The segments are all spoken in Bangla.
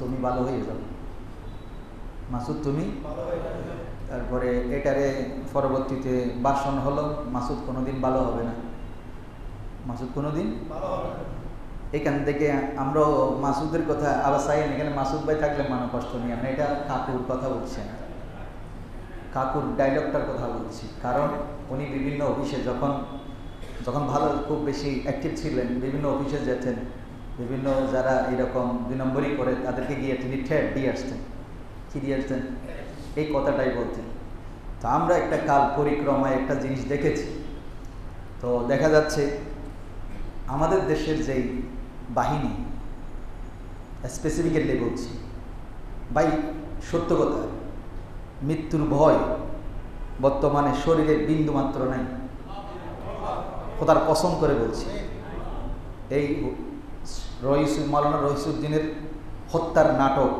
তুমি ভালো হয়ে যাও, মাসুদ তুমি। তারপরে এটারে পরবর্তীতে ভাষণ হলো, মাসুদ কোনোদিন ভালো হবে না, মাসুদ কোনোদিন ভালো হবে না। এখান থেকে আমরাও মাসুদের কথা আবার চাইন, এখানে মাসুদ ভাই থাকলে মানো কষ্ট নিয়ে আমরা, এটা কাকুর কথা বলছি না, কাকুর ডায়লগটার কথা বলছি। কারণ উনি বিভিন্ন অফিসে যখন যখন ভালো খুব বেশি অ্যাক্টিভ ছিলেন, বিভিন্ন অফিসে যেতেন, বিভিন্ন যারা এরকম 2 নম্বরই করে তাদেরকে গিয়ে তিনি ঠেট দিয়ে আসতেন। কি দিয়ে আসতেন? এই কথাটাই বলতেন। তো আমরা একটা কাল পরিক্রমায় একটা জিনিস দেখেছি। তো দেখা যাচ্ছে আমাদের দেশের যেই বাহিনী, স্পেসিফিক্যালি বলছি ভাই, সত্য কথা, মৃত্যুর ভয় বর্তমানে শরীরে বিন্দু মাত্র নাই, খোদার কসম করে বলছি। এই মাওলানা রইসুদ্দিনের হত্যার নাটক,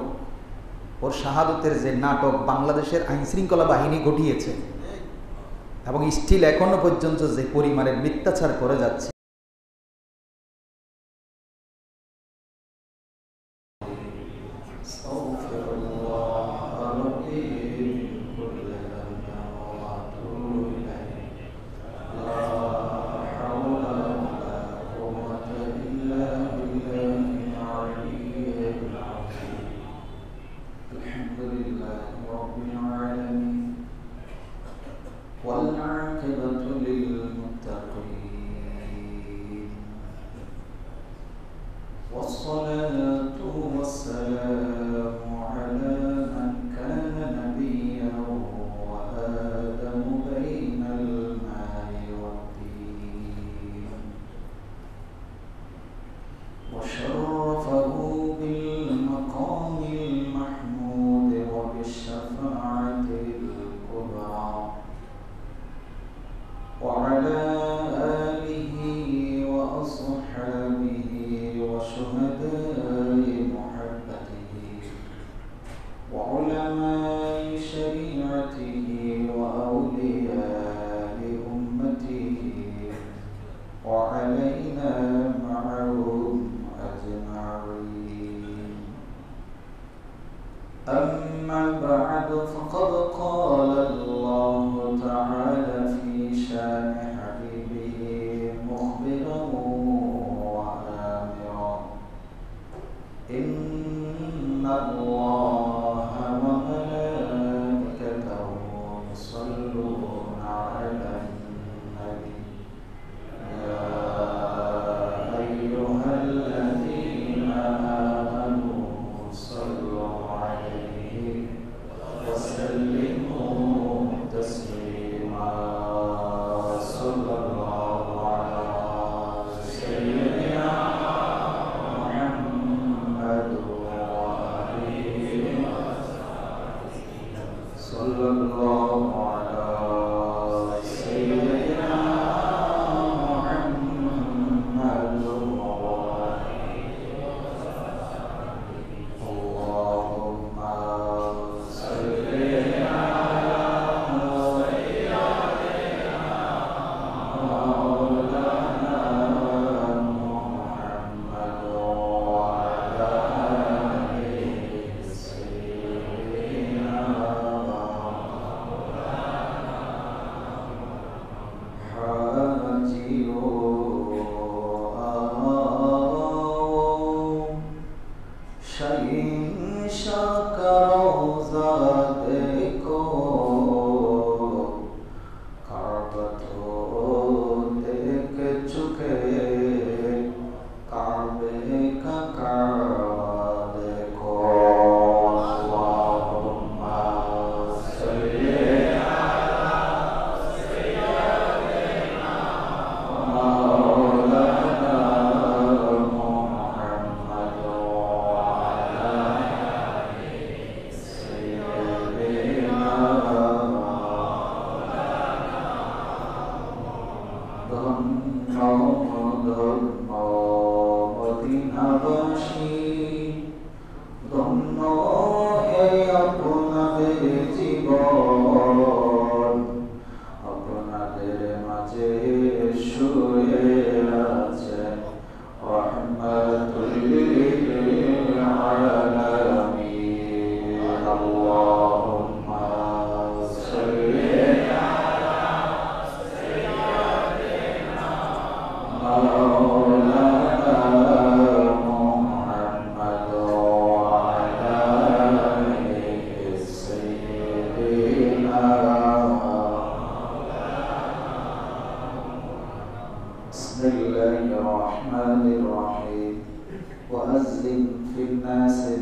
ওর শাহাদতের যে নাটক বাংলাদেশের আইনশৃঙ্খলা বাহিনী ঘটিয়েছে, এবং স্টিল এখনো পর্যন্ত যে পরিমাণের মিথ্যাচার করে যাচ্ছে, رحمة للعالمين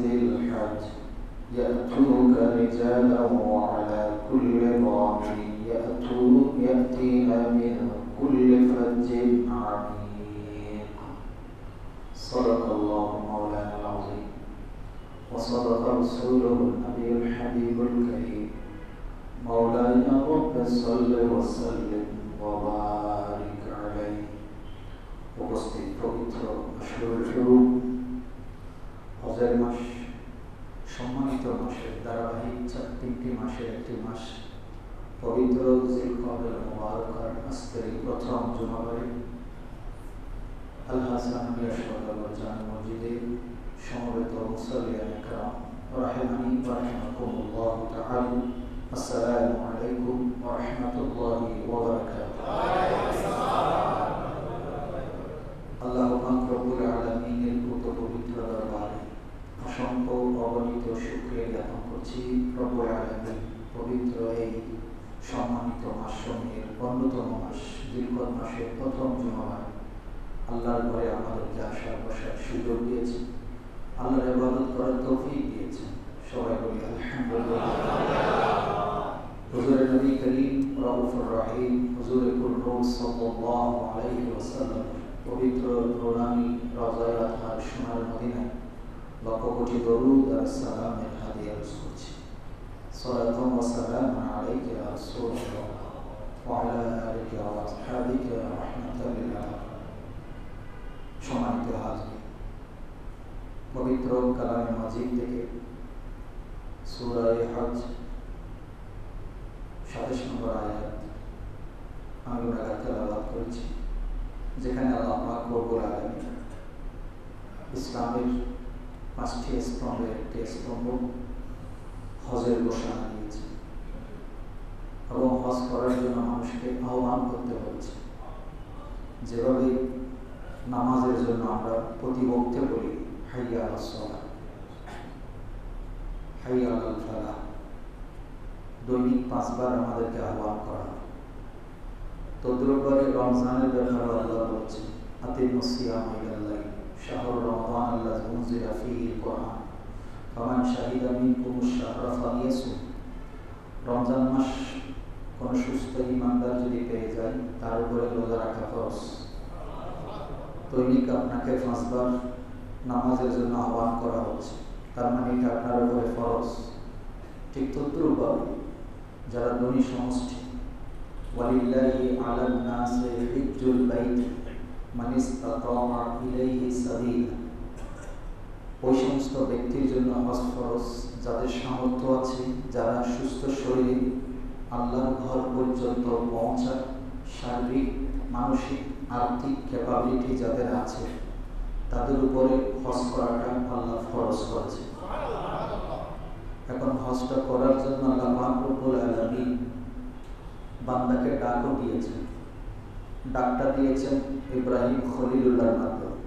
ذي الحج يأتوك رجالا وعلى كل ضامر يأتين من كل فج عميق. صدق الله مولانا العظيم وصدق رسوله النبي الحبيب الكريم. مولاي رب صل وسلم وبارك عليه. উপস্থিত পবিত্র আশুরার শুরু হজের মাস, সম্মানিত মাসের ধারাবাহিক 3টি মাসের একটি মাস পবিত্র জিলকদের মুবারকার আজকের প্রথম জুমাবারে আল হাসান মিয়া সদর জামে মসজিদে সমবেত মুসল্লিয়ান ইকরাম রাহিমানি ওয়া রাহিমাকুমুল্লাহ তাআলা। আসসালামু আলাইকুম ওয়া রাহমাতুল্লাহি ওয়া বারাকাতুহু। আল্লাহ পাক রব্বুল আলামিনের পবিত্র দরবারে অসংখ্য অগণিত শুকরিয়া জ্ঞাপন করছি। রব্বুল আলামিন পবিত্র এই সম্মানিত মাসসমূহের অন্যতম মাস জিলকদ মাসের প্রথম জুমাবার আল্লাহর ঘরে আমাদেরকে আসার বসার সুযোগ দিয়েছে, আল্লাহর ইবাদত করার তৌফিক দিয়েছেন। সবাই বলি আলহামদুলিল্লাহ। হুজুরে নবী করিম রাউফুর রহিম হুজুরে কুররুম সাল্লাল্লাহু আলাইহি ওয়াসাল্লাম পবিত্র নুরানি রওজায়ে আতহার সোনার মদিনায় লক্ষ কোটি দরুদ আর সালামের হাদিয়া পেশ করছি। সালাতু ওয়া সালামু আলাইকা ইয়া রাসূলুল্লাহ ওয়া আলা আলিকা ওয়া আসহাবিকা রাহমাতাল লিল আলামিন। সম্মানিত হাজির, পবিত্র কালামে মাজিদ থেকে সূরা হজ 27 নম্বর আয়াত আমি ওনাকে তেলাওয়াত করেছি, যেখানে আল্লাহ পাক রব্বুল আলামিন ইসলামের 5টি স্তম্ভের একটি স্তম্ভ হজের ঘোষণা দিয়েছে এবং হজ করার জন্য মানুষকে আহ্বান করতে হচ্ছে। যেভাবে নামাজের জন্য আমরা প্রতি বক্তে বলি হাইয়া আলাস সালাহ, হাইয়া আলাল ফালাহ, দৈনিক 5 বার আমাদেরকে আহ্বান করা হয়। তদ্রুপভাবে রমজানের ব্যাপারে আল্লাহ বলছেন আতিমুস সিয়াম ইলাল্লাহ শাহরু রমাদান আল্লাযী উনজিলা ফীহিল কুরআন ফামান শাহিদা মিনকুমুশ শাহরা ফালিয়াসুম। রমজান মাস কোন সুস্থ ঈমানদার যদি পেয়ে যায় তার উপরে রোজা রাখা ফরজ। দৈনিক আপনাকে 5 বার নামাজের জন্য আহ্বান করা হচ্ছে, তার মানে এটা আপনার উপরে ফরজ। ঠিক তদ্রুপভাবে যারা ধনী সমষ্টি ওয়ালিল্লাহি আলান নাসি হিজ্জুল বাইত মান ইসতাতা ইলাইহি সাবিলা, ওই সমস্ত ব্যক্তির জন্য হজ ফরজ যাদের সামর্থ্য আছে, যারা সুস্থ শরীরে আল্লাহর ঘর পর্যন্ত পৌঁছার শারীরিক, মানসিক, আর্থিক ক্যাপাবিলিটি যাদের আছে তাদের উপরে হজ করাটা আল্লাহ ফরজ করেছে। এখন হজটা করার জন্য আল্লাহ পাক রব্বুল আলামিন বান্দাকে ডাকও দিয়েছেন। ডাকটা দিয়েছেন ইব্রাহিম খলিলুল্লাহর মাধ্যমে।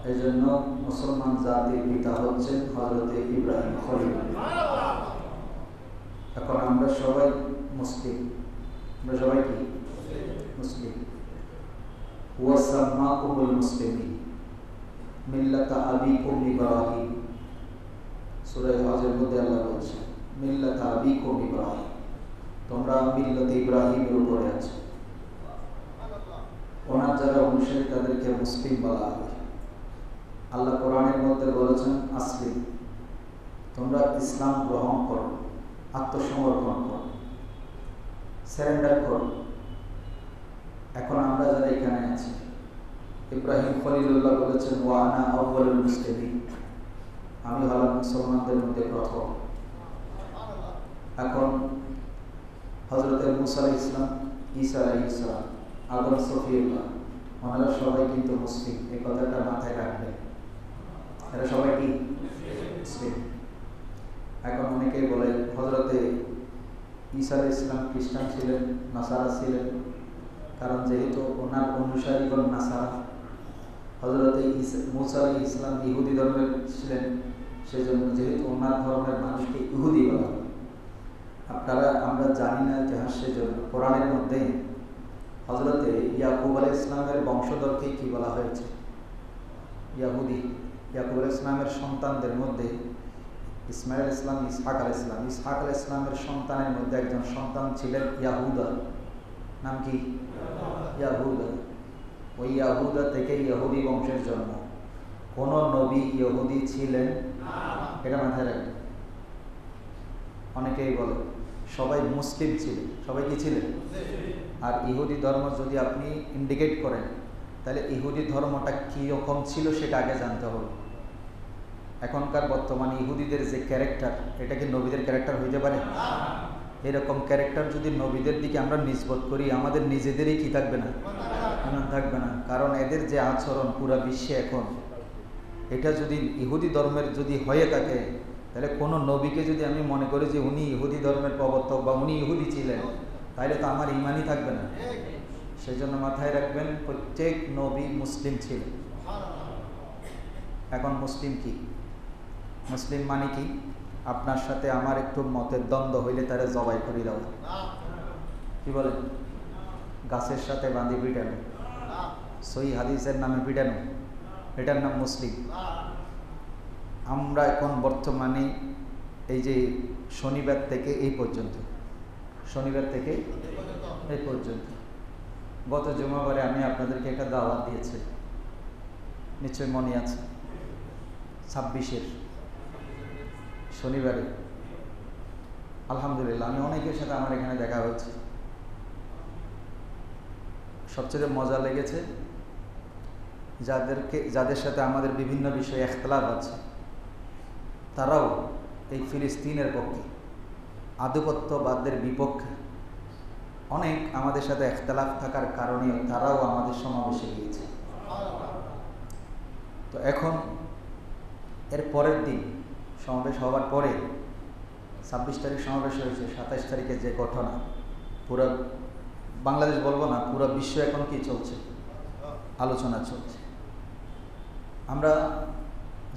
এই জন্য মুসলমান জাতির পিতা হচ্ছেন হযরতে ইব্রাহিম খলিলুল্লাহ। এখন আমরা সবাই মুসলিম, আমরা সবাই কি মুসলিম। ওয়া সাম্মাকুমুল মুসলিমিন মিল্লাতা আবিকুম ইব্রাহিম। সূরা হজের মধ্যে আল্লাহ বলছেন মিল্লাতা আবিকুম ইব্রাহিম, তোমরা মিল্লাতে ইব্রাহিমের উপরে আছো। ওনার যারা অনুসারী তাদেরকে মুসলিম বলা হয়। আল্লাহ কোরআনের মধ্যে বলেছেন আসলিম, তোমরা ইসলাম গ্রহণ করো, আত্মসমর্পণ করো, সারেন্ডার করো। এখন আমরা যারা এখানে আছি, ইব্রাহিম খলিলুল্লাহ বলেছেন ওয়া আনা আউয়ালুল মুসলিমিন, আমি হলাম মুসলমানদের মধ্যে প্রথম। এখন হযরত মুসা আলাইহিস সালাম, ঈসা আলাইহিস সালাম, আদম সফিউল্লাহ, ওনারা সবাই কিন্তু মুসলিম। এই কথাটা মাথায় রাখবেন, এরা সবাই কি মুসলিম। এখন অনেকেই বলে হযরতে ঈসা আলাইহিস সালাম খ্রিস্টান ছিলেন, নাসারা ছিলেন, কারণ যেহেতু ওনার অনুসারীগণ নাসারা। হযরতে মুসা আলাইহিস সালাম ইহুদি ধর্মের ছিলেন, সেজন্য যেহেতু ওনার ধর্মের মানুষকে ইহুদি বলা হয়। আপনারা আমরা জানি না ইতিহাস, সেজন্য কোরআনের মধ্যে হযরতে ইয়াকুব আলাইহিস সালামের বংশধরকে কি বলা হয়েছে? ইয়াহুদি। ইয়াকুব আলাইহিস সালামের সন্তানদের মধ্যে ইসমাইল আলাইহিস সালাম, ইসহাক আলাইহিস সালাম। ইসহাক আলাইহিস সালামের সন্তানের মধ্যে একজন সন্তান ছিলেন ইয়াহুদা। নাম কি? ইয়াহুদা। ওই ইয়াহুদা থেকে ইহুদি বংশের জন্ম। কোন নবী ইহুদি ছিলেন? এটা মাথায় রাখবেন। অনেকেই বলে সবাই মুসলিম ছিলেন। সবাই কি ছিলেন? আর ইহুদি ধর্ম যদি আপনি ইন্ডিকেট করেন, তাহলে ইহুদি ধর্মটা কী রকম ছিল সেটা আগে জানতে হবে। এখনকার বর্তমানে ইহুদিদের যে ক্যারেক্টার, এটা কি নবীদের ক্যারেক্টার হইতে পারে? এরকম ক্যারেক্টার যদি নবীদের দিকে আমরা নিসবত করি, আমাদের নিজেদেরই কি থাকবে না? থাকবে না। কারণ এদের যে আচরণ পুরো বিশ্বে এখন, এটা যদি ইহুদি ধর্মের যদি হয়ে থাকে, তাহলে কোনো নবীকে যদি আমি মনে করি যে উনি ইহুদি ধর্মের প্রবর্তক বা উনি ইহুদি ছিলেন, তাহলে তো আমার ইমানই থাকবে না। সেই জন্য মাথায় রাখবেন, প্রত্যেক নবী মুসলিম ছিলেন। এখন মুসলিম কি? মুসলিম মানে কি? আপনার সাথে আমার একটু মতের দ্বন্দ্ব হইলে তারা জবাই করে দাও। কি বলেন? গাছের সাথে বাঁধি পিটানো, সহি হাদিসের নামে পিটানো, এটার নাম মুসলিম। আমরা এখন বর্তমানে এই যে শনিবার থেকে এই পর্যন্ত, শনিবার থেকে এই পর্যন্ত, গত জুমাবারে আমি আপনাদেরকে একটা দাওয়াত দিয়েছি, নিশ্চয় মনে আছে, 26-এর শনিবারে। আলহামদুলিল্লাহ, আমি অনেকের সাথে আমার এখানে দেখা হয়েছে। সবচেয়ে মজা লেগেছে যাদের সাথে আমাদের বিভিন্ন বিষয়ে ইখতিলাফ আছে, তারাও এই ফিলিস্তিনের পক্ষে, আধিপত্যবাদের বিপক্ষে। অনেক আমাদের সাথে ইখতিলাফ থাকার কারণে তারাও আমাদের সমাবেশে গিয়েছে। তো এখন এর পরের দিন সমাবেশ হওয়ার পরে 26 তারিখ সমাবেশ হয়েছে, 27 তারিখে যে ঘটনা, পুরো বাংলাদেশ বলবো না, পুরো বিশ্ব এখন কি চলছে? আলোচনা চলছে। আমরা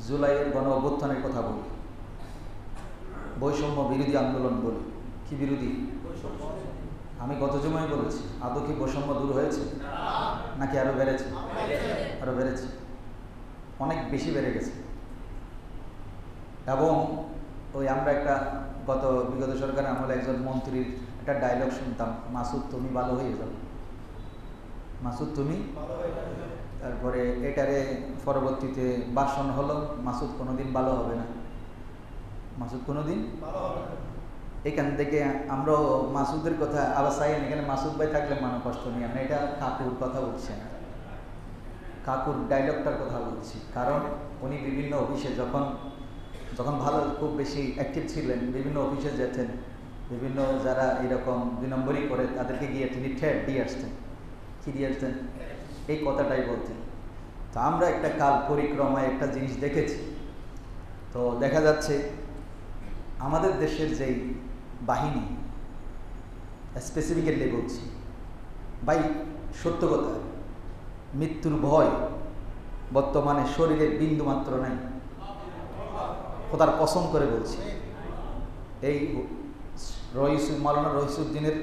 জুলাইয়ের গণ অভ্যুত্থানের কথা বলি, বৈষম্য বিরোধী আন্দোলন বলি। কি বিরোধী? আমি গত জুমায় বলেছি, আদৌ কি বৈষম্য দূর হয়েছে নাকি আরো বেড়েছে? আরো বেড়েছে, অনেক বেশি বেড়ে গেছে। এবং ওই আমরা একটা বিগত সরকারের আমলে একজন মন্ত্রীর একটা ডায়লগ শুনতাম, মাসুদ তুমি ভালো হয়ে যাও, মাসুদ তুমি। তারপরে এটারে পরবর্তীতে ভাষণ হলো, মাসুদ কোনোদিন ভালো হবে না, মাসুদ কোনোদিন। এখান থেকে আমরাও মাসুদের কথা আবার চাই, এখানে মাসুদ ভাই থাকলে মানো কষ্ট নিয়ে আমরা এটা কাকুর কথা বলছি না, কাকুর ডায়লগটার কথা বলছি। কারণ উনি বিভিন্ন অফিসে যখন ভালো খুব বেশি অ্যাক্টিভ ছিলেন, বিভিন্ন অফিসে যেতেন, বিভিন্ন যারা এরকম 2 নম্বরই করে তাদেরকে গিয়ে তিনি ঠেট দিয়ে আসতেন। কি দিয়ে আসতেন? এই কথাটাই বলতেন। তো আমরা একটা কাল পরিক্রমায় একটা জিনিস দেখেছি। তো দেখা যাচ্ছে আমাদের দেশের যেই বাহিনী, স্পেসিফিক্যালি বলছি ভাই, সত্য কথা, মৃত্যুর ভয় বর্তমানে শরীরে বিন্দুমাত্র নাই, খোদার কসম করে বলছি। এই মাওলানা রইসুদ্দিনের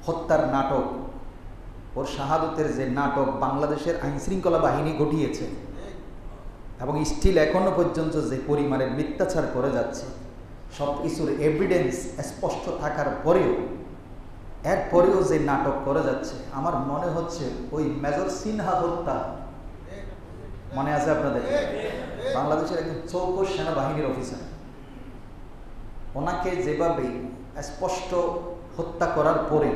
হত্যার নাটক, ওর শাহাদতের যে নাটক বাংলাদেশের আইনশৃঙ্খলা বাহিনী ঘটিয়েছে, এবং স্টিল এখনো পর্যন্ত যে পরিমাণের মিথ্যাচার করে যাচ্ছে, সব কিছুর এভিডেন্স স্পষ্ট থাকার পরেও, এরপরেও যে নাটক করে যাচ্ছে, আমার মনে হচ্ছে ওই মেজর সিনহা হত্যা মনে আছে আপনাদের? বাংলাদেশের একজন চৌকস সেনাবাহিনীর অফিসার, ওনাকে যেভাবে স্পষ্ট হত্যা করার পরে,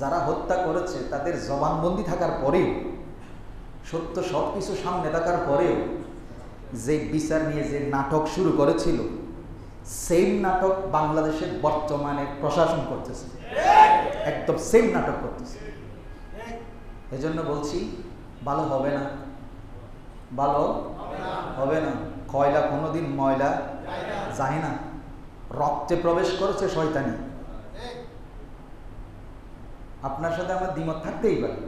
যারা হত্যা করেছে তাদের জবানবন্দি থাকার পরেও, সত্য সব কিছু সামনে থাকার পরেও যে বিচার নিয়ে যে নাটক শুরু করেছিল, সেম নাটক বাংলাদেশের বর্তমানে প্রশাসন করতেছে, একদম সেম নাটক করতেছে। এজন্য বলছি ভালো হবে না, ভালো হবে না। কয়লা কোনোদিন ময়লা যায় না, রক্তে প্রবেশ করেছে শয়তানি। আপনার সাথে আমার দ্বিমত থাকতেই পারে,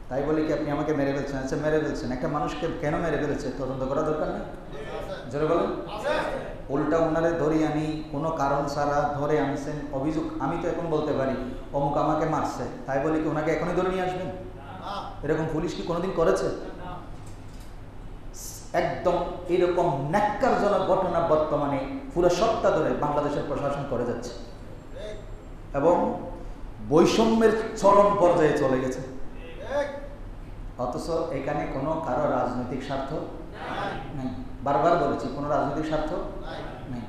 তাই বলে কি আপনি আমাকে মেরে ফেলছেন? আচ্ছা মেরে ফেলছেন, একটা মানুষকে কেন মেরে ফেলেছে তদন্ত করা দরকার না? জোরে বলেন। উল্টা ওনারে ধরে আনি, কোনো কারণ ছাড়া ধরে আনছেন, অভিযোগ। আমি তো এখন বলতে পারি অমুক আমাকে মারছে, তাই বলে কি ওনাকে এখনই ধরে নিয়ে আসবেন? এরকম পুলিশ কি কোনোদিন করেছে? একদম এরকম ন্যাক্কারজনক ঘটনা বর্তমানে পুরো সপ্তাহ ধরে বাংলাদেশের প্রশাসন করে যাচ্ছে এবং বৈষম্যের চরম পর্যায়ে চলে গেছে। অথচ এখানে কোনো কারো রাজনৈতিক স্বার্থ নেই। বারবার বলেছি, কোনো রাজনৈতিক স্বার্থ নেই।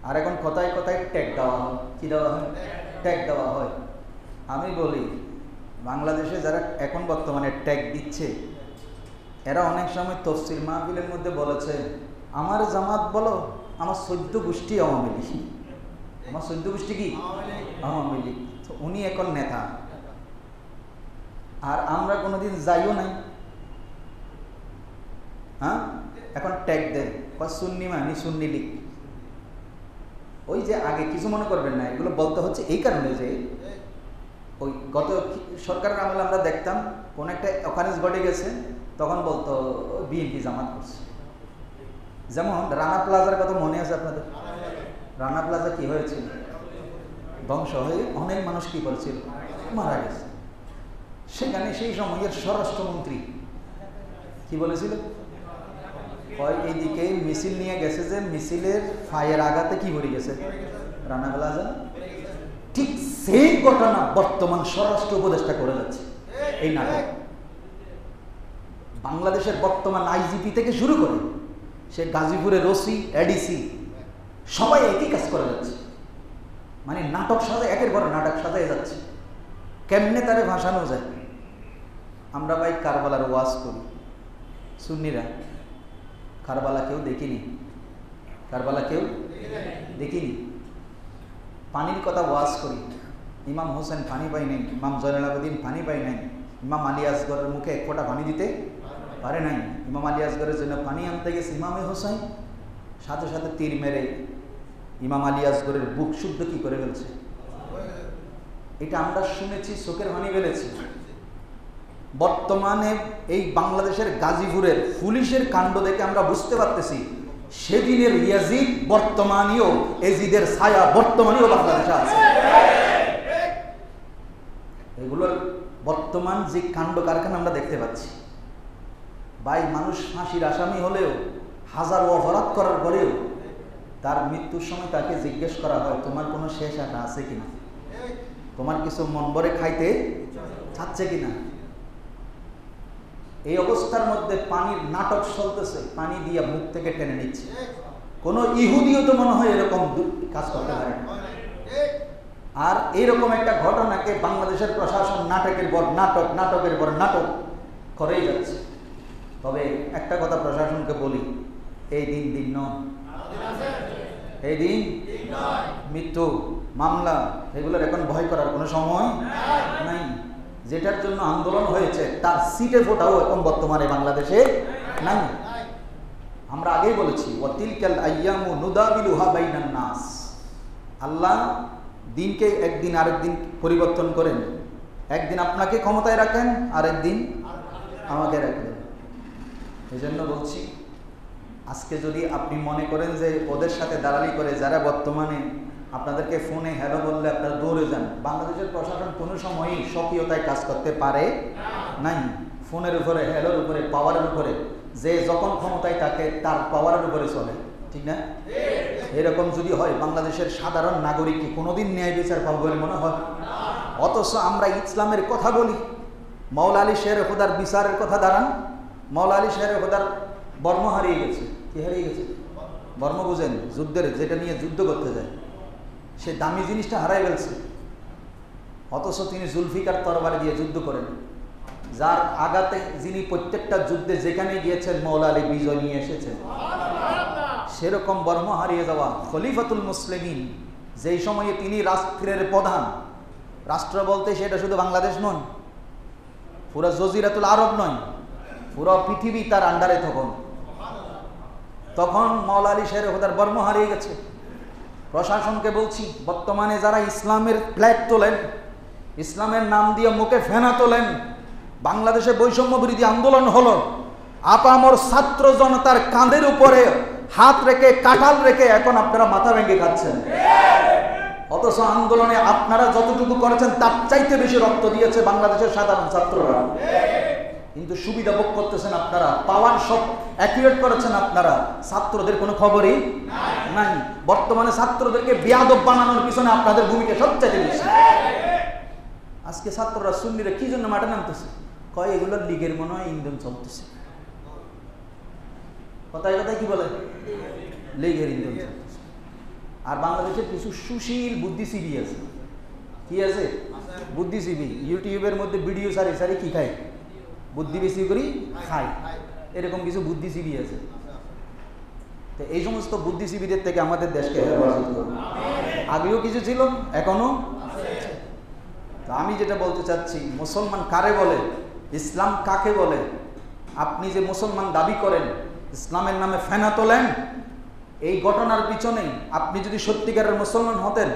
আর এখন কথায় কথায় ট্যাগ দেওয়া হয়। কি দেওয়া হয়? ট্যাগ দেওয়া হয়। আমি বলি, বাংলাদেশে যারা এখন বর্তমানে ট্যাগ দিচ্ছে, এরা অনেক সময় তফসির মাহফিলের মধ্যে বলেছে, আমার জামাত বলো, আমার 14 গোষ্ঠী আওয়ামী লীগ। আমার 14 গোষ্ঠী কি? আওয়ামী লীগ। তো উনি এখন নেতা, আর আমরা কোনোদিন যাইও নাই। হ্যাঁ, এখন ট্যাগ দেয়, সুন্নি মানি সুন্নি লীগ। ওই যে আগে কিছু মনে করবেন না, এগুলো বলতে হচ্ছে এই কারণে যে ওই গত সরকারের আমলে আমরা দেখতাম কোন একটা অকারেন্স ঘটে গেছে, তখন বলতো বিএনপি জামাত করছে। যেমন রানা প্লাজার কথা মনে আছে আপনাদের? রানা প্লাজা কি হয়েছিল? ধ্বংস হয়ে অনেক মানুষ কি করেছিল? মারা গেছে। সেখানে সেই সময়ের স্বরাষ্ট্রমন্ত্রী কি বলেছিল? এইদিকে মিছিল নিয়ে গেছে, যে মিছিলের ফায়ার আঘাতে কি হয়ে গেছে? রানা প্লাজা। ঠিক সেই ঘটনা বর্তমান স্বরাষ্ট্র উপদেষ্টা করে যাচ্ছে এই নাটক। বাংলাদেশের বর্তমান আইজিপি থেকে শুরু করে সে গাজীপুরের ওসি, এডিসি, সবাই একই কাজ করে যাচ্ছে। মানে নাটক সাজায়, একের পর নাটক সাজায় যাচ্ছে। কেমনে তারে ভাসানো যায়? আমরা ভাই কারবালার ওয়াজ করি, সুন্নিরা কারবালা কেউ দেখিনি, কারবালা কেউ দেখিনি। পানির কথা ওয়াজ করি, ইমাম হোসেন পানি পাই নাই, ইমাম জয়নুল আবেদিন পানি পাই নাই, ইমাম আলী আসগরের মুখে এক ফোঁটা পানি দিতে পারে নাই। ইমাম আলী আসগরের জন্য পানি আনতে গেছে ইমামে হোসেন, সাথে সাথে তীর মেরে ইমাম আলী আসগরের বুক শুদ্ধ কি করে ফেলছে। এটা আমরা শুনেছি, চোখের পানি ফেলেছি। বর্তমানে এই বাংলাদেশের গাজীপুরের পুলিশের কাণ্ড দেখে আমরা বুঝতে পারতেছি, সেদিনের ইয়াজিদ বর্তমানেও, এজিদের ছায়া বর্তমানেও বাংলাদেশে আছে। এগুলোর বর্তমান যে কাণ্ড কারখানা আমরা দেখতে পাচ্ছি, ভাই মানুষ ফাঁসির আসামি হলেও, হাজার অপরাধ করার পরেও তার মৃত্যুর সময় তাকে জিজ্ঞেস করা হয়, তোমার কোনো শেষ আশা আছে কিনা? তোমার কিছু মন ভরে খাইতে চাচ্ছে কিনা? এই অবস্থার মধ্যে পানির নাটক চলতেছে, পানি দিয়ে মুখ থেকে টেনে নিচ্ছে। কোন ইহুদিও তো মনে হয় এরকম কাজ করতে পারে না। আর এইরকম একটা ঘটনাকে বাংলাদেশের প্রশাসন নাটকের পর নাটক, নাটকের পর নাটক করেই যাচ্ছে। তবে একটা কথা প্রশাসনকে বলি, এই দিন দিন নয়, এই দিন মৃত্যু, মামলা, এগুলোর এখন ভয় করার কোনো সময় নাই। যেটার জন্য আন্দোলন হয়েছে তার সিটে ফোটাও এখন বর্তমানে বাংলাদেশে নাই। আমরা আগেই বলেছি, ওয়াতিলকাল আইয়ামু নুদাবিলুহা বাইনান নাস। আল্লাহ দিনকে একদিন আরেকদিন পরিবর্তন করেন। একদিন আপনাকে ক্ষমতায় রাখেন, আরেকদিন আমাকে রাখবেন। এই জন্য বলছি, আজকে যদি আপনি মনে করেন যে ওদের সাথে দালালি করে যারা বর্তমানে আপনাদেরকে ফোনে হ্যালো বললে আপনারা দৌড়ে যান, বাংলাদেশের প্রশাসন কোনো সময়ই স্বকীয়তায় কাজ করতে পারে নাই। ফোনের উপরে, হ্যালোর উপরে, পাওয়ারের উপরে, যে যখন ক্ষমতায় থাকে তার পাওয়ারের উপরে চলে, ঠিক না? এরকম যদি হয়, বাংলাদেশের সাধারণ নাগরিক কি কোনোদিন ন্যায় বিচার পাবো বলে মনে হয়? অথচ আমরা ইসলামের কথা বলি, মাওলা আলী শেরে খুদার বিচারের কথা দাঁড়ান। মাওলা আলী শেরে খুদার বর্ম হারিয়ে গেছে। কি হারিয়ে গেছে? বর্ম বুঝেন, যুদ্ধের, যেটা নিয়ে যুদ্ধ করতে যায়, সে দামি জিনিসটা হারাই ফেলছে। অথচ তিনি জুলফিকার তরবারি দিয়ে যুদ্ধ করেন, যার আঘাতে যিনি প্রত্যেকটা যুদ্ধে যেখানে গিয়েছেন মাওলা আলী বিজয় নিয়ে এসেছেন। সেরকম বর্ম হারিয়ে যাওয়া খলিফাতুল মুসলিমিন, যেই সময়ে তিনি রাষ্ট্রের প্রধান, রাষ্ট্র বলতে সেটা শুধু বাংলাদেশ নয়, পুরো জজিরাতুল আরব নয়, পুরো পৃথিবী তার আন্ডারে। তখন মাওলা আলী শেরে খুদার বর্ম হারিয়ে গেছে। প্রশাসনকে বলছি, বর্তমানে যারা ইসলামের ফ্ল্যাগ তোলেন, ইসলামের নাম দিয়ে মুখে ফেনা তোলেন, বাংলাদেশে বৈষম্য বিরোধী আন্দোলন হলো, আপামর ছাত্র জনতার কাঁধের উপরে হাত রেখে, কাঁঠাল রেখে এখন আপনারা মাথা ভেঙে খাচ্ছেন। অথচ আন্দোলনে আপনারা যতটুকু করেছেন তার চাইতে বেশি রক্ত দিয়েছে বাংলাদেশের সাধারণ ছাত্ররা। কিন্তু সুবিধা ভোগ করতেছেন আপনারা, পাওয়ার সব অ্যাকুরেট করেছেন আপনারা, ছাত্রদের কোনো খবরই নাই। বর্তমানে ছাত্রদেরকে বেয়াদব বানানোর পিছনে আপনাদের ভূমিকা সবচেয়ে বেশি। আজকে ছাত্ররা সুন্নিরা কি জন্য মাঠে নামতেছে? কয় এগুলো লীগের মনে হয় ইন্ধন চলতেছে। কথায় কথায় কি বলে? লীগের ইন্ধন চলতেছে। আর বাংলাদেশের কিছু সুশীল বুদ্ধিজীবী আছে। কি আছে? বুদ্ধিজীবী ইউটিউবের মধ্যে ভিডিও সারি সারি কি খায়? বুদ্ধি বেশি করি খায়, এরকম কিছু বুদ্ধিজীবী আছে। তো এই সমস্ত বুদ্ধিজীবীদের থেকে আমাদের দেশকে হেফাজত করুন। আগেও কিছু ছিল, এখনো। তো আমি যেটা বলতে চাচ্ছি, মুসলমান কারে বলে, ইসলাম কাকে বলে? আপনি যে মুসলমান দাবি করেন, ইসলামের নামে ফেনা তোলেন, এই ঘটনার পিছনে আপনি যদি সত্যিকারের মুসলমান হতেন,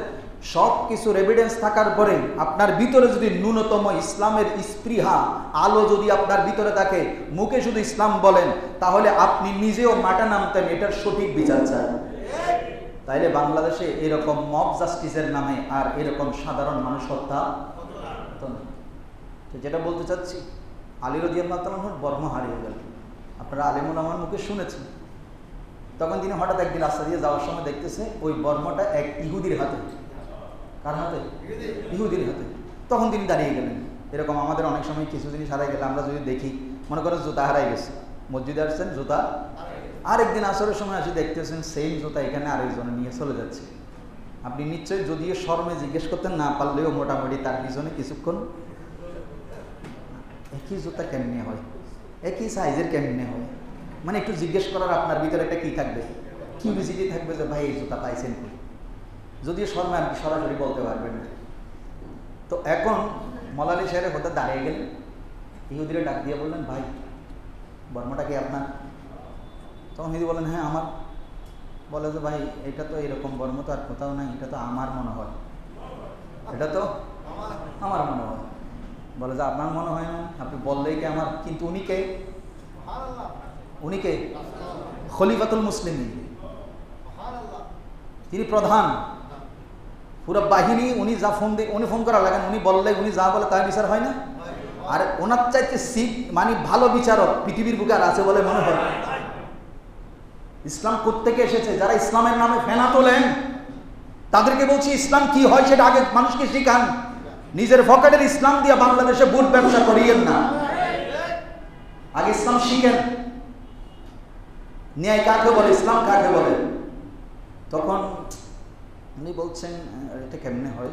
সব কিছুর এভিডেন্স থাকার পরে আপনার ভিতরে যদি ন্যূনতম ইসলামের স্পৃহা আলো যদি আপনার ভিতরে থাকে, মুখে শুধু ইসলাম বলেন, তাহলে আপনি নিজেও মাঠে নামতেন এটার সঠিক বিচার চান। তাইলে বাংলাদেশে এরকম মব জাস্টিসের নামে আর এরকম সাধারণ মানুষ হত্যা হতো না। তো যেটা বলতে চাচ্ছি, আলী রাদিয়াল্লাহু তাআলা আনহুর বর্ম হারিয়ে গেল। আপনারা আলেমুল আমার মুখে শুনেছেন। তখন তিনি হঠাৎ একদিন রাস্তা দিয়ে যাওয়ার সময় দেখতেছে ওই বর্মটা এক ইহুদির হাতে। কার হাতে? ইহুদির হাতে। তখন তিনি দাঁড়িয়ে গেলেন। এরকম আমাদের অনেক সময় কিছু জিনিস হারাই গেলে আমরা যদি দেখি, মনে করেন জুতা হারাই গেছে, মসজিদে আসছেন জুতা, আরেকদিন আসরের সময় আসি দেখতেছেন সেম জুতা এখানে আরেকজনে নিয়ে চলে যাচ্ছে। আপনি নিশ্চয়ই যদিও শর্মে জিজ্ঞেস করতেন, না পারলেও মোটামুটি তার পিছনে কিছুক্ষণ, একই জুতা কেমনে হয়, একই সাইজের কেমনে হয়, মানে একটু জিজ্ঞেস করার আপনার ভিতরে একটা কি থাকবে, কিউরিওসিটি থাকবে যে ভাই এই জুতা পাইছেন কি, যদিও শর্মে আপনি সরাসরি বলতে পারবেন না। তো এখন মলালি সাহেবের কথা দাঁড়িয়ে গেলেন, ইহুদিরা ডাক দিয়ে বললেন, ভাই বর্মাটা কি আপনার? তখন ইহুদি বললেন, হ্যাঁ আমার। বলে যে ভাই এটা তো এরকম বর্ম তো আর কোথাও নাই, এটা তো আমার মনে হয়, এটা তো আমার মনে হয়। বলে যে আপনার মনে হয় না, আপনি বললেই কি আমার, কিন্তু উনি কে? উনি কে? খলিফাতুল মুসলিমিন, তিনি প্রধান, পুরো বাহিনী। উনি যা উনি ফোন করা লাগেন, উনি বললে, উনি যা বলে তার বিচার হয় না। আর ওনার চাইতে মানে ভালো বিচারক পৃথিবীর বুকে আর আছে বলে মনে হয়? ইসলাম কোত্থেকে এসেছে? যারা ইসলামের নামে ফেনা তোলেন তাদেরকে বলছি, ইসলাম কি হয় সেটা আগে মানুষকে শিখান। নিজের পকেটের ইসলাম দিয়ে বাংলাদেশে বুট ব্যবসা করিয়েন না, আগে ইসলাম শিখেন। ন্যায় কাকে বলে, ইসলাম কাকে বলে? তখন উনি বলছেন এটা কেমনে হয়?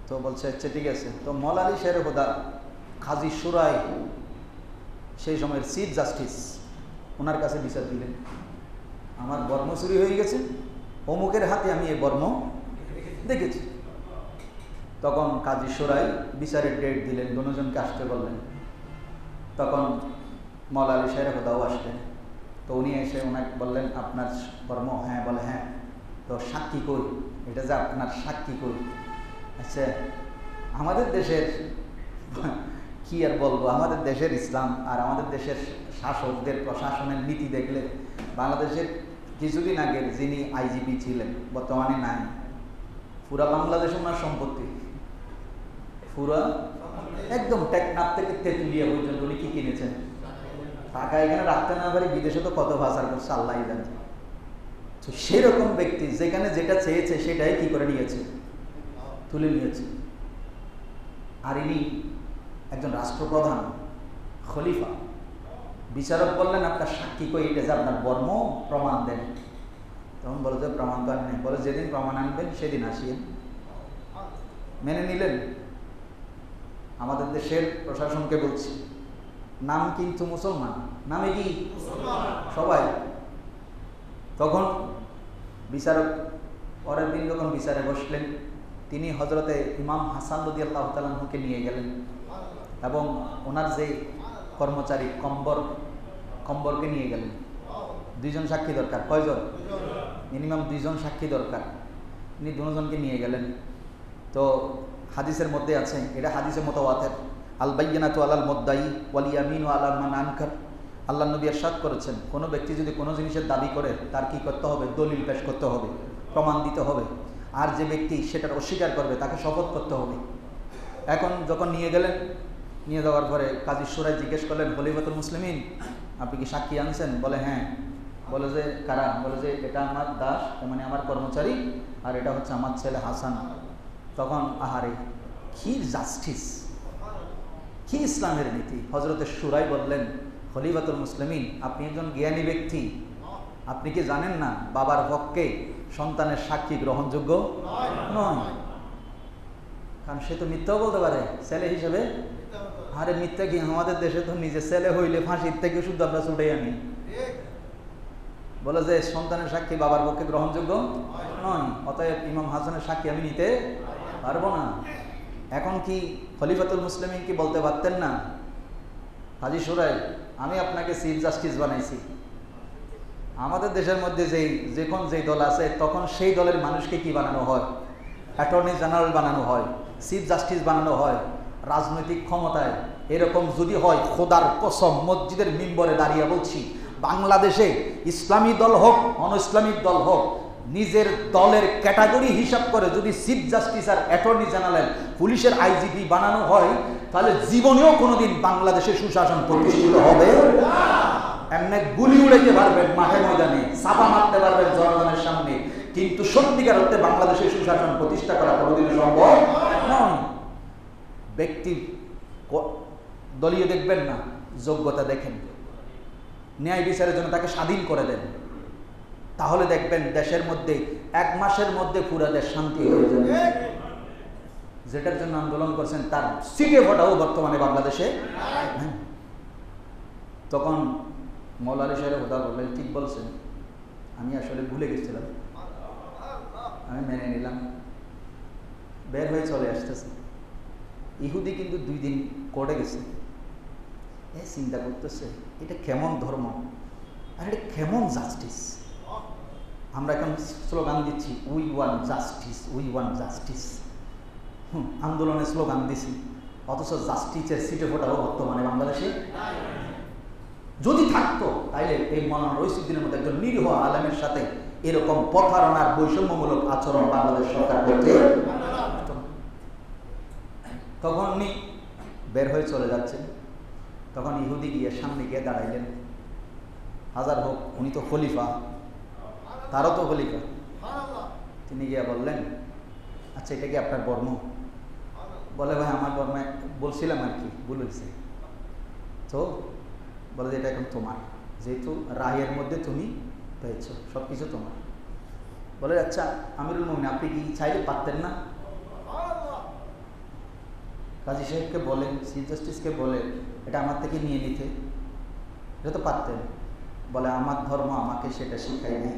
তো বলছে আচ্ছা ঠিক আছে। তো মৌলালী শের খোদা কাজী সুরাই, সেই সময়ের চিফ জাস্টিস, ওনার কাছে বিচার দিলেন, আমার বর্ম চুরি হয়ে গেছে, অমুকের হাতে আমি এই বর্ম দেখেছি। তখন কাজী সুরাই বিচারের ডেট দিলেন, দুজনকে আসতে বললেন। তখন মৌলালী শের খোদাও আসলেন। তো উনি এসে ওনাকে বললেন, আপনার বর্ম? হ্যাঁ। বলে হ্যাঁ। তো সাক্ষী কই? এটা যে আপনার, সাক্ষী কই? আচ্ছা, আমাদের দেশের কি আর বলবো, আমাদের দেশের ইসলাম আর আমাদের দেশের শাসকদের প্রশাসনের নীতি দেখলে, বাংলাদেশের কিছুদিন আগের যিনি আইজিপি ছিলেন, বর্তমানে নাই, পুরা বাংলাদেশ ওনার সম্পত্তি, পুরা একদম টেকনাফ থেকে তেঁতুলিয়া পর্যন্ত উনি কি কিনেছেন। টাকা এখানে রাখতে না পারি, বিদেশে তো কত ভাষার করছে আল্লাহ জানে। তো সেরকম ব্যক্তি যেখানে যেটা চেয়েছে সেটাই কি করে নিয়েছে, তুলে নিয়েছে। আর ইনি একজন রাষ্ট্রপ্রধান, খলিফা। বিচারক বললেন, আপনার সাক্ষী কই? এটা যে আপনার বর্ম, প্রমাণ দেন। তখন বলে যে প্রমাণ তো আর নেই। বলে যেদিন প্রমাণ আনবেন সেদিন আসিয়েন। মেনে নিলেন। আমাদের দেশের প্রশাসনকে বলছি, নাম কিন্তু মুসলমান, নামে কি সবাই। তখন বিচারক পরের দিন যখন বিচারে বসলেন, তিনি হজরতে ইমাম হাসান রাদিয়াল্লাহু তাআলা আনহুকে নিয়ে গেলেন এবং ওনার যে কর্মচারী কম্বরকে নিয়ে গেলেন। দুইজন সাক্ষী দরকার। কয়জন? মিনিমাম দুইজন সাক্ষী দরকার। তিনি দুজনকে নিয়ে গেলেন। তো হাদিসের মধ্যে আছে, এটা হাদিসের মুতাওয়াতির, আল বাইয়িনাতু আলাল মুদ্দাই ওয়াল ইয়ামিনু আলা মান আনকার। আল্লাহ নবী ইরশাদ করেছেন, কোনো ব্যক্তি যদি কোনো জিনিসের দাবি করে, তার কি করতে হবে? দলিল পেশ করতে হবে, প্রমাণ দিতে হবে। আর যে ব্যক্তি সেটার অস্বীকার করবে তাকে শপথ করতে হবে। এখন যখন নিয়ে গেলেন, নিয়ে যাওয়ার পরে কাজী সুরাই জিজ্ঞেস করলেন, খলিফাতুল মুসলিমিন আপনি কি সাক্ষী আনছেন? বলে হ্যাঁ। বলে যে কারা? বলে যে এটা আমার দাস, মানে আমার কর্মচারী, আর এটা হচ্ছে আমার ছেলে হাসান। তখন আহারে কি জাস্টিস, কি ইসলামের নীতি! হজরতে সুরাই বললেন, খলিফাতুল মুসলিমিন আপনি একজন জ্ঞানী ব্যক্তি, আপনি কি জানেন না বাবার পক্ষে সন্তানের সাক্ষী গ্রহণযোগ্য নয়? কারণ সে তো মিথ্যাও বলতে পারে ছেলে হিসেবে। আরে মিথ্যা কি, আমাদের দেশে তো নিজে ছেলে হইলে ফাঁসির থেকে শুধু আমরা ছুটে আনি। বলে যে সন্তানের সাক্ষী বাবার পক্ষে গ্রহণযোগ্য নয়, অতএব ইমাম হাসানের সাক্ষী আমি নিতে পারবো না। এখন কি খলিফাতুল মুসলিমিন কি বলতে পারতেন না, হাজী সুরাই আমি আপনাকে চিফ জাস্টিস বানাইছি, আমাদের দেশের মধ্যে যখন যেই দল আছে তখন সেই দলের মানুষকে কি বানানো হয়? অ্যাটর্নি জেনারেল বানানো হয়, চিফ জাস্টিস বানানো হয়। রাজনৈতিক ক্ষমতায় এরকম যদি হয়, খোদার কসম মসজিদের মিম্বরে দাঁড়িয়ে বলছি, বাংলাদেশে ইসলামী দল হোক অন ইসলামিক দল হোক, নিজের দলের ক্যাটাগরি হিসাব করে যদি চিফ জাস্টিস আর অ্যাটর্নি জেনারেল পুলিশের আইজিপি বানানো হয়, তাহলে জীবনেও কোনোদিন বাংলাদেশে সুশাসন প্রতিষ্ঠিত হবে না। এমনি গুলি উড়াইতে পারবেন মাঠে ময়দানে, চাপা মারতে পারবেন জনগণের সামনে, কিন্তু সত্যিকার অর্থে বাংলাদেশে সুশাসন প্রতিষ্ঠা করা কোনোদিন সম্ভব নয়। ব্যক্তি দলীয় দেখবেন না, যোগ্যতা দেখেন, ন্যায় বিচারের জন্য তাকে স্বাধীন করে দেন, তাহলে দেখবেন দেশের মধ্যে 1 মাসের মধ্যে পুরো দেশ শান্তি হয়ে যাবে। যেটার জন্য আন্দোলন করছেন তার সিটে ফোটাও বর্তমানে বাংলাদেশে। তখন মৌলানা সাহেব হুদা বললেন, ঠিক বলছেন, আমি আসলে ভুলে গেছিলাম, আমি মেনে নিলাম। বের হয়ে চলে আসতেছে। ইহুদি কিন্তু 2 দিন কোর্টে গেছে, চিন্তা করতেছে এটা কেমন ধর্ম আর এটা কেমন জাস্টিস। আমরা এখন স্লোগান দিচ্ছি, we want justice, we want justice. আন্দোলনের স্লোগান দিছি, অথচ জাস্টিসের সিটে ফোটাও বর্তমানে বাংলাদেশে যদি থাকতো, তাইলে এই মৌলানা রইসুদ্দিনের মধ্যে একজন নিরীহ আলেমের সাথে এরকম প্রতারণার বৈষম্যমূলক আচরণ বাংলাদেশ সরকার করতে। তখন উনি বের হয়ে চলে যাচ্ছেন, তখন ইহুদি গিয়ে সামনে গিয়ে দাঁড়াইলেন। হাজার হোক উনি তো খলিফা, তারও তো খলিফা। তিনি গিয়ে বললেন, আচ্ছা এটা কি আপনার বর্ম? বলে ভাই আমার বর্মে বলছিলাম আর কি, ভুল হয়েছে। তো বলে যে এটা এখন তোমার, যেহেতু রায়ের মধ্যে তুমি পেয়েছ, সব কিছু তোমার। বলে আচ্ছা আমিরুল মুমিন আপনি কি চাইলে পারতেন না কাজী সাহেবকে বলেন, চিফ জাস্টিসকে বলেন এটা আমার থেকে নিয়ে নিতে? এটা তো পারতেন। বলে আমার ধর্ম আমাকে সেটা শিখাই নাই,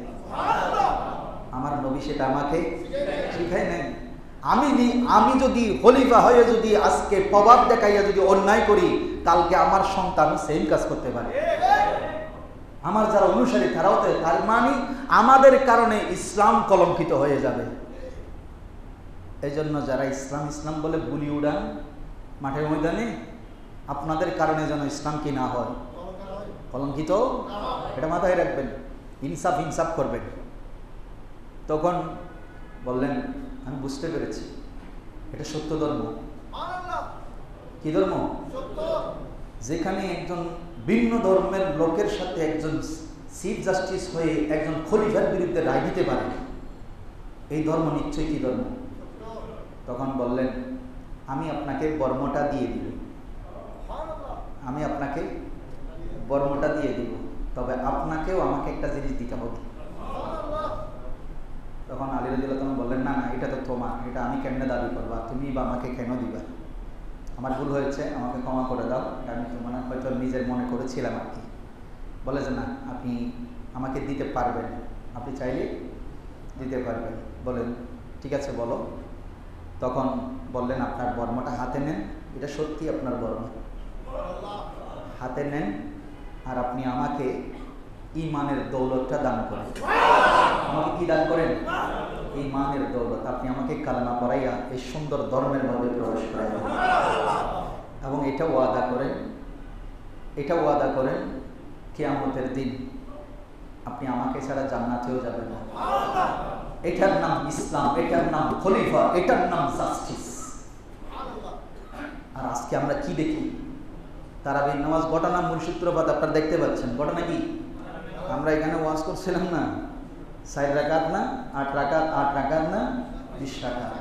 আমার নবী সেটা আমাকে শিখাই নাই। আমি যদি খলিফা হয়ে যদি আজকে প্রভাব দেখাইয়া যদি অন্যায় করি, কালকে আমার সন্তান সেম কাজ করতে পারে, আমার যারা অনুসারী তারাও তো। তার মানে আমাদের কারণে ইসলাম কলঙ্কিত হয়ে যাবে। এই জন্য যারা ইসলাম ইসলাম বলে বুলি উড়ান মাঠে ময়দানে, আপনাদের কারণে যেন ইসলাম কি না হয়, কলঙ্কিত, এটা মাথায় রাখবেন। ইনসাফ ইনসাফ করবেন। তখন বললেন আমি বুঝতে পেরেছি এটা সত্য ধর্ম। কি ধর্ম? যেখানে একজন ভিন্ন ধর্মের লোকের সাথে একজন চিফ জাস্টিস হয়ে একজন খলিফার বিরুদ্ধে রায় দিতে পারে, এই ধর্ম নিশ্চয়ই কি ধর্ম। তখন বললেন আমি আপনাকে বর্মটা দিয়ে দিব, আমি আপনাকে বর্মটা দিয়ে দিব, তবে আপনাকেও আমাকে একটা জিনিস দিতে হবে। তখন আলী রাদিয়াল্লাহু আনহু বললেন না না এটা তো তোমার, এটা আমি কেমনে দাবি করবো, তুমি বা আমাকে কেন দিবা, আমার ভুল হয়েছে, আমাকে ক্ষমা করে দাও, আমি তো মনে হয়তো নিজের মনে করেছিলাম আর কি। বলে যে না আপনি আমাকে দিতে পারবেন, আপনি চাইলে দিতে পারবেন। বলেন ঠিক আছে বলো। তখন বললেন আপনার বর্মটা হাতে নেন, এটা সত্যি আপনার বর্ম, হাতে নেন, আর আপনি আমাকে ঈমানের দৌলতটা দান করেন। আমাকে কি দান করেন? ঈমানের দৌলত। আপনি আমাকে কালেমা পড়াইয়া এই সুন্দর ধর্মের মধ্যে প্রবেশ করাইয়া, এবং এটা ওয়াদা করেন কিয়ামতের দিন আপনি আমাকে ছাড়া জান্নাতেও যাবেন না। এটার নাম ইসলাম, এটার নাম খলিফা, এটার নাম জাস্টিস। আর আজকে আজকে আমরা কি দেখি? তারাবির নামাজ ঘটনা মূল সূত্রপাত আপনারা দেখতে পাচ্ছেন। ঘটনা কি? আমরা এখানে ওয়াজ করছিলাম না, 4 রাকাত না 8 রাকাত, 8 রাকাত না 20 রাকাত।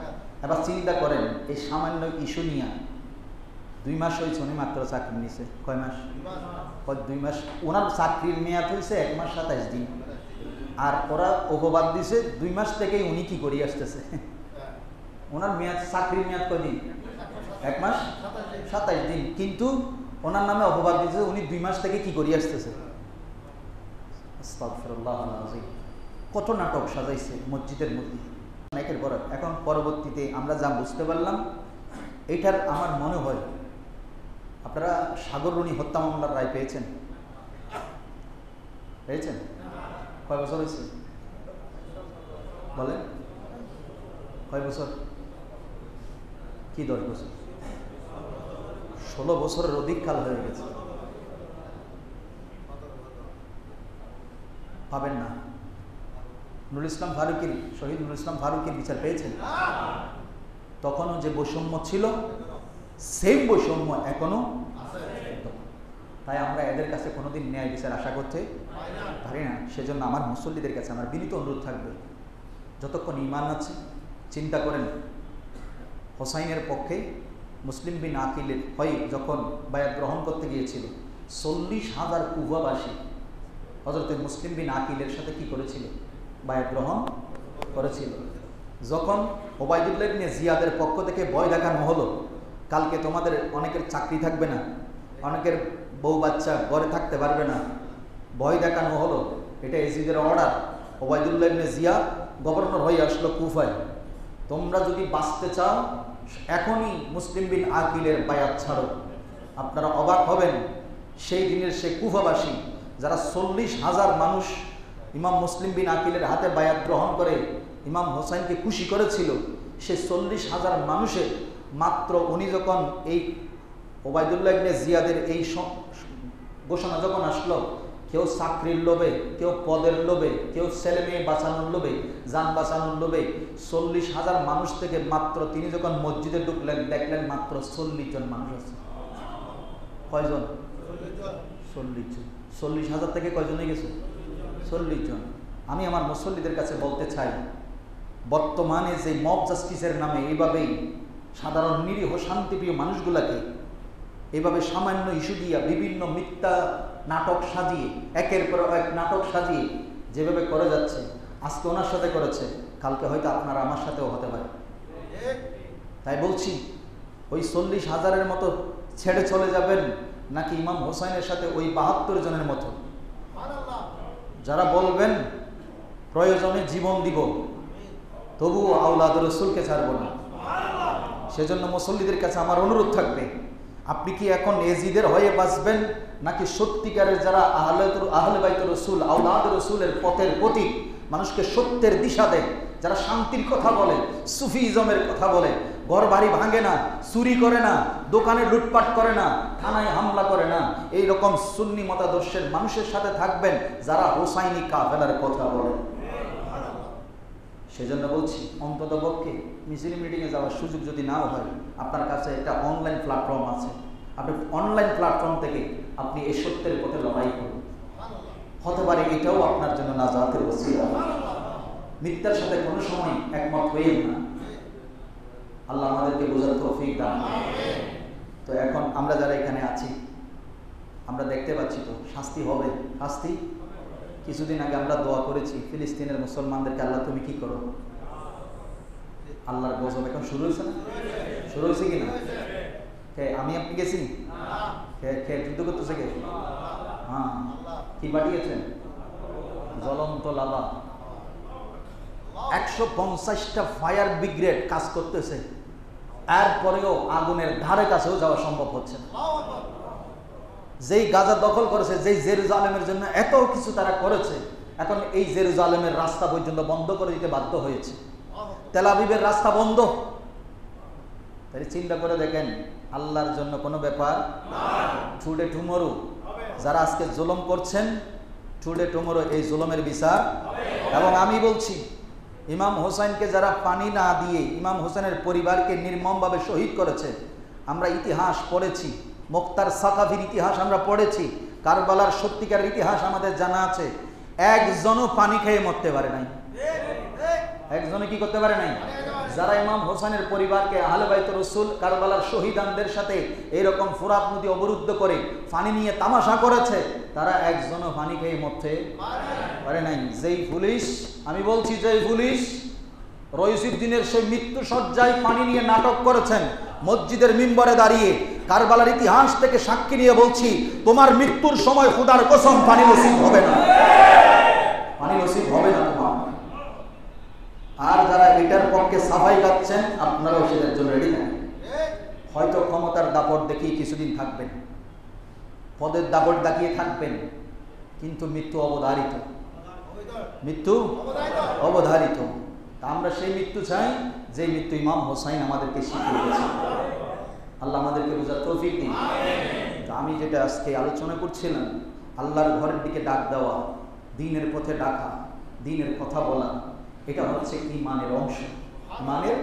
এবার চিন্তা করেন, এই সামান্য ইস্যু নিয়ে 2 মাস হয়েছে উনি মাত্র চাকরি নিয়েছে। কয় মাস? 2 মাস। ওনার চাকরির মেয়াদ হয়েছে 1 মাস 27 দিন। আর ওরা অপবাদ দিছে 2 মাস থেকেই উনি কি করিয়ে আসতেছে। ওনার মেয়াদ, চাকরির মেয়াদ কয়দিন? 1 মাস 27 দিন। কিন্তু ওনার নামে অপবাদ দিচ্ছে উনি 2 মাস থেকে কি করিয়ে আসতেছে। আস্তাগফিরুল্লাহ আল-আযীম। কত নাটক সাজাইছে মসজিদের মধ্যে অনেকের পর। এখন পরবর্তীতে আমরা যা বুঝতে পারলাম, এটার আমার মনে হয় আপনারা সাগররুনি হত্যা মামলার রায় পেয়েছেন? পেয়েছেন? কয় বছর হয়েছে বলেন? কয় বছর? কি 10 বছর? 16 বছরের অধিক কাল হয়ে গেছে। পাবেন না। নুরুল ইসলাম ফারুকীর, শহীদ নুরুল ইসলাম ফারুকীর বিচার পেয়েছেন? তখনও যে বৈষম্য ছিল, সেম বৈষম্য এখনো। তাই আমরা এদের কাছে কোনোদিন ন্যায় বিচার আশা করতে পারি না। সেজন্য আমার মুসল্লিদের কাছে আমার বিনীত অনুরোধ থাকবে, যতক্ষণ ঈমান আছে চিন্তা করেন। হোসাইনের পক্ষে মুসলিম বিন আকিলের হয়ে যখন বায়াত গ্রহণ করতে গিয়েছিল, 40,000 কুফাবাসী হযরত মুসলিম বিন আকিলের সাথে কি করেছিল? বায়াত গ্রহণ করেছিল। যখন ওবায়দুল্লাহ ইবনে জিয়াদের পক্ষ থেকে ভয় দেখানো হলো, কালকে তোমাদের অনেকের চাকরি থাকবে না, অনেকের বউ বাচ্চা ঘরে থাকতে পারবে না, ভয় দেখানো হলো, এটা এজিদের অর্ডার। ওবায়দুল্লাহ ইবনে জিয়া গভর্নর হয়ে আসলো কুফায়। তোমরা যদি বাঁচতে চাও এখনই মুসলিম বিন আকিলের বায়াত ছাড়ো। আপনারা অবাক হবেন, সেই দিনের সে কুফাবাসী যারা 40,000 মানুষ ইমাম মুসলিম বিন আকিলের হাতে বায়াত গ্রহণ করে ইমাম হোসাইনকে খুশি করেছিল, সে 40,000 মানুষের মাত্র উনি যখন এই ওবায়দুল্লাহ ইবনে জিয়াদের এই ঘোষণা যখন আসলো, কেউ চাকরির লোভে, কেউ পদের লোভে, কেউ ছেলে মেয়ে বাঁচানোর লোভে, যান বাঁচানোর লোভে, 40,000 মানুষ থেকে মাত্র তিনি যখন মসজিদে ঢুকলেন, দেখলেন মাত্র 40 জন মানুষ আছে। কয়জন? 40 জন। 40,000 থেকে কয়জনে গেছে? 40 জন। আমি আমার মুসল্লিদের কাছে বলতে চাই, বর্তমানে যে মব জাস্টিসের নামে এইভাবেই সাধারণ নিরীহ শান্তিপ্রিয় মানুষগুলাকে এইভাবে সামান্য ইস্যু দিয়া বিভিন্ন মিথ্যা নাটক সাজিয়ে, একের পর এক নাটক সাজিয়ে যেভাবে করে যাচ্ছে, আজকে ওনার সাথে করেছে, কালকে হয়তো আপনারা আমার সাথেও হতে পারে। তাই বলছি, ওই 40,000-এর মতো ছেড়ে চলে যাবেন নাকি ইমাম হোসাইনের সাথে ওই 72 জনের মতো? যারা বলবেন প্রয়োজনে জীবন দিব, তবুও আওলাদ রাসূলকে ছাড়ব না। সেজন্য মুসল্লিদের কাছে আমার অনুরোধ থাকবে, আপনি কি এখন এজিদের হয়ে বাঁচবেন নাকি সত্যিকারের যারা আহলে বাইত রাসূল, আওলাদ রাসূলের পথের প্রতীক, মানুষকে সত্যের দিশা দেয়, যারা শান্তির কথা বলে, সুফিজমের কথা বলে, ঘর বাড়ি ভাঙে না, চুরি করে না, দোকানে লুটপাট করে না, থানায় হামলা করে না, এই রকম সুন্নি মতাদর্শের মানুষের সাথে থাকবেন যারা হোসাইনি কাফেলার কথা বলে। সেজন্য বলছি, অন্তত পক্ষে মিছিল মিটিংয়ে যাওয়ার সুযোগ যদি নাও হয়, আপনার কাছে একটা অনলাইন প্ল্যাটফর্ম আছে, আপনি অনলাইন প্ল্যাটফর্ম থেকে আপনি এই সত্যের পথে লড়াই করুন। হতে পারে এটাও আপনার জন্য নাজাতের ওসিলা। মিথ্যার সাথে কোনো সময় একমত হইেন না। আল্লাহ আমাদেরকে বোঝার তৌফিক দান। তো এখন আমরা যারা এখানে আছি, আমরা দেখতে পাচ্ছি তো শাস্তি হবে, শাস্তি। কিছুদিন আগে আমরা দোয়া করেছি ফিলিস্তিনের মুসলমানদেরকে, আল্লাহ তুমি কি করো। আল্লাহর গজব এখন শুরু হয়েছে না? শুরু হয়েছে কিনা? আমি আপনি গেছি? যুদ্ধ করতেছে কে? হ্যাঁ, কি পাঠিয়েছেন? জ্বলন্ত লাভা। 150টা ফায়ার ব্রিগেড কাজ করতেছে, এরপরেও আগুনের ধারে কাছেও যাওয়া সম্ভব হচ্ছে না। যেই গাজা দখল করেছে, যেই জেরুজালেমের জন্য এত কিছু তারা করেছে, এখন এই জেরুজালেমের রাস্তা পর্যন্ত বন্ধ করে দিতে বাধ্য হয়েছে। তেল আবিবের রাস্তা বন্ধ। তাই চিন্তা করে দেখেন, আল্লাহর জন্য কোনো ব্যাপার টুডে টুমরো যারা আজকে জুলুম করছেন, টুডে টুমরো এই জুলুমের বিচার। এবং আমি বলছি, ইমাম হোসেনকে যারা পানি না দিয়ে ইমাম হোসেনের পরিবারকে নির্মমভাবে শহীদ করেছে, আমরা ইতিহাস পড়েছি, মুক্তার সাকাফির ইতিহাস আমরা পড়েছি, কারবালার সত্যিকারের ইতিহাস আমাদের জানা আছে। একজনও পানি খেয়ে মরতে পারে নাই। একজনে কি করতে পারে নাই? যারা ইমাম হোসেনের পরিবারকে আহলে বাইত রাসূল কারবালার শহীদানদের সাথে এরকম ফোরাত নদী অবরুদ্ধ করে পানি নিয়ে তামাশা করেছে, তারা একজনও পানি খেয়ে মরতে পারে নাই। যেই পুলিশ, আমি বলছি যেই পুলিশ রইসুদ্দিনের সেই মৃত্যু সজ্জায় পানি নিয়ে নাটক করেছেন, মসজিদের মিম্বরে দাঁড়িয়ে কারবালার ইতিহাস থেকে সাক্ষী নিয়ে বলছি, তোমার মৃত্যুর সময় খুদার কসম পানি নসিব হবে না, পানি নসিব হবে না তোমার। আর যারা এটার পক্ষে সাফাই গাচ্ছেন, আপনারাও সেটার জন্য রেডি থাকেন। হয়তো ক্ষমতার দাপট দেখিয়ে কিছুদিন থাকবেন, পদের দাপট দেখিয়ে থাকবেন, কিন্তু মৃত্যু অবধারিত, মৃত্যু অবধারিত। আমরা সেই মৃত্যু চাই যে মৃত্যু ইমাম হোসাইন আমাদেরকে শিখিয়ে দিয়েছে। আল্লাহ আমাদেরকে বোঝার তৌফিক দিন। আমি যেটা আজকে আলোচনা করছিলাম, আল্লাহর ঘরের দিকে ডাক দেওয়া, দ্বীনের পথে ডাকা, দ্বীনের কথা বলা, এটা হচ্ছে ঈমানের অংশ, ঈমানের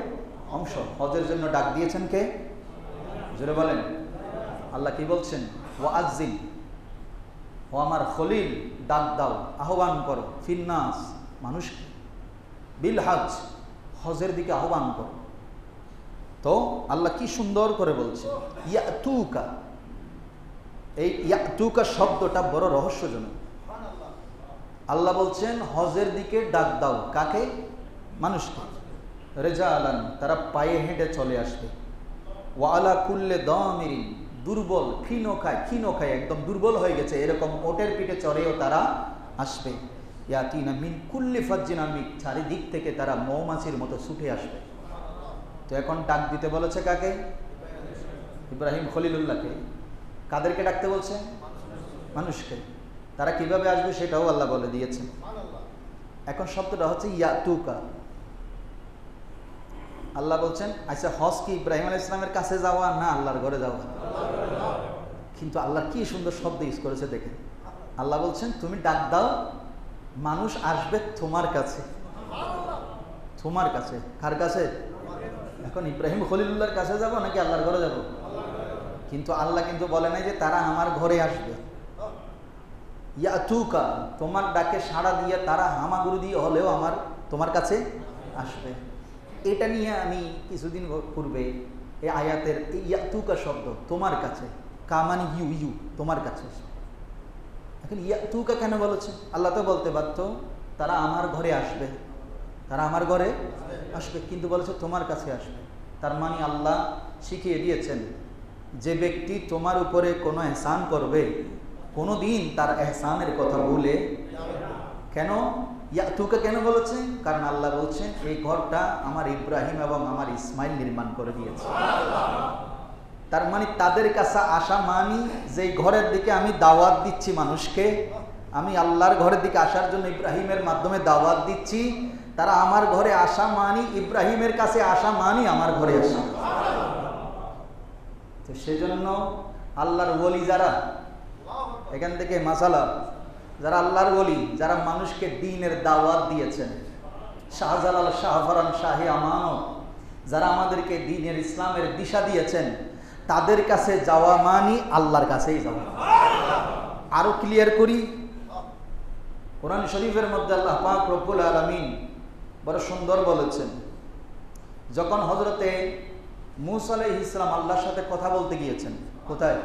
অংশ। হজের জন্য ডাক দিয়েছেন কে? জোরে বলেন। আল্লাহ কি বলছেন? ওয়াজ্জিন, ও আমার খলিল, ডাক দাও, আহ্বান করো, ফিন্নাস, মানুষকে, বিল হজ, হজের দিকে আহ্বান করো। তো আল্লাহ কি সুন্দর করে বলছে, ইয়াতুকা। এই ইয়াতুকা শব্দটা বড় রহস্যজনক। আল্লাহ বলছেন হজের দিকে ডাক দাও, কাকে? মানুষকে। রেজালান, তারা পায়ে হেঁটে চলে আসবে। ওয়ালা কুল্লে দামিরিন, দুর্বল, ক্ষীণকায়, একদম দুর্বল হয়ে গেছে, এরকম ওটের পিঠে চড়েও তারা আসবে। ইয়াতিনা মিন কুল্লি ফাজ্জিন আমিক, চারিদিক থেকে তারা মৌমাছির মতো ছুটে আসবে। তো এখন ডাক দিতে বলেছে কাকে? ইব্রাহিম খলিলুল্লাহকে। কাদেরকে ডাকতে বলছে? মানুষকে। তারা কিভাবে আসবে সেটাও আল্লাহ বলে দিয়েছেন। এখন শব্দটা হচ্ছে ইয়াতুকা। আল্লাহ বলছেন, আচ্ছা হজ কি ইব্রাহিম আলাইহিস সালামের কাছে যাওয়া না আল্লাহর ঘরে যাওয়া? কিন্তু আল্লাহ কি সুন্দর শব্দ ইউজ করেছে দেখেন। আল্লাহ বলছেন তুমি ডাক দাও, মানুষ আসবে তোমার কাছে। তোমার কাছে? কার কাছে? এখন ইব্রাহিম খলিলুল্লাহর কাছে যাব নাকি আল্লাহর ঘরে যাব? কিন্তু আল্লাহ কিন্তু বলে নাই যে তারা আমার ঘরে আসবে। ইয়াতুকা, তোমার ডাকে সাড়া দিয়ে তারা হামাগুড়ি দিয়ে হলেও তোমার কাছে আসবে। এটা নিয়ে আমি কিছুদিন পূর্বে এই আয়াতের এই ইয়াতুকা শব্দ, তোমার কাছে, কামানি ইউ, তোমার কাছে। এখন ইয়াতুকা কেন বলেছে? আল্লাহ তো বলতে পারত তারা আমার ঘরে আসবে, তারা আমার ঘরে আসবে, কিন্তু বলেছে তোমার কাছে আসবে। তার মানে আল্লাহ শিখিয়ে দিয়েছেন যে ব্যক্তি তোমার উপরে কোনো এহসান করবে, কোনোদিন তার এহসানের কথা ভুলে। কেন ইয়াতুকা কেন বলেছে? কারণ আল্লাহ বলছেন এই ঘরটা আমার ইব্রাহিম এবং আমার ইসমাইল নির্মাণ করে দিয়েছে। তার মানে তাদের কাছে আসা মানি যে ঘরের দিকে আমি দাওয়াত দিচ্ছি মানুষকে, আমি আল্লাহর ঘরের দিকে আসার জন্য ইব্রাহিমের মাধ্যমে দাওয়াত দিচ্ছি, তারা আমার ঘরে আসা মানি, ইব্রাহিমের কাছে আসা মানি আমার ঘরে আসা। তো সেজন্য আল্লাহর ওলি যারা, এখান থেকে মাসালা, যারা আল্লাহর ওলি, যারা মানুষকে দ্বীনের দাওয়াত দিয়েছেন, শাহজালাল, শাহফরান, শাহে আমানত, যারা আমাদেরকে দ্বীনের ইসলামের দিশা দিয়েছেন, তাদের কাছে যাওয়া মানি আল্লাহর কাছেই যাওয়া। আরো ক্লিয়ার করি, কোরআন শরীফের মধ্যে আল্লাহ পাক রব্বুল আলামিন বড় সুন্দর বলেছেন, যখন হযরতে মূসা আলাইহিস সালাম আল্লাহর সাথে কথা বলতে গিয়েছেন, কোথায়?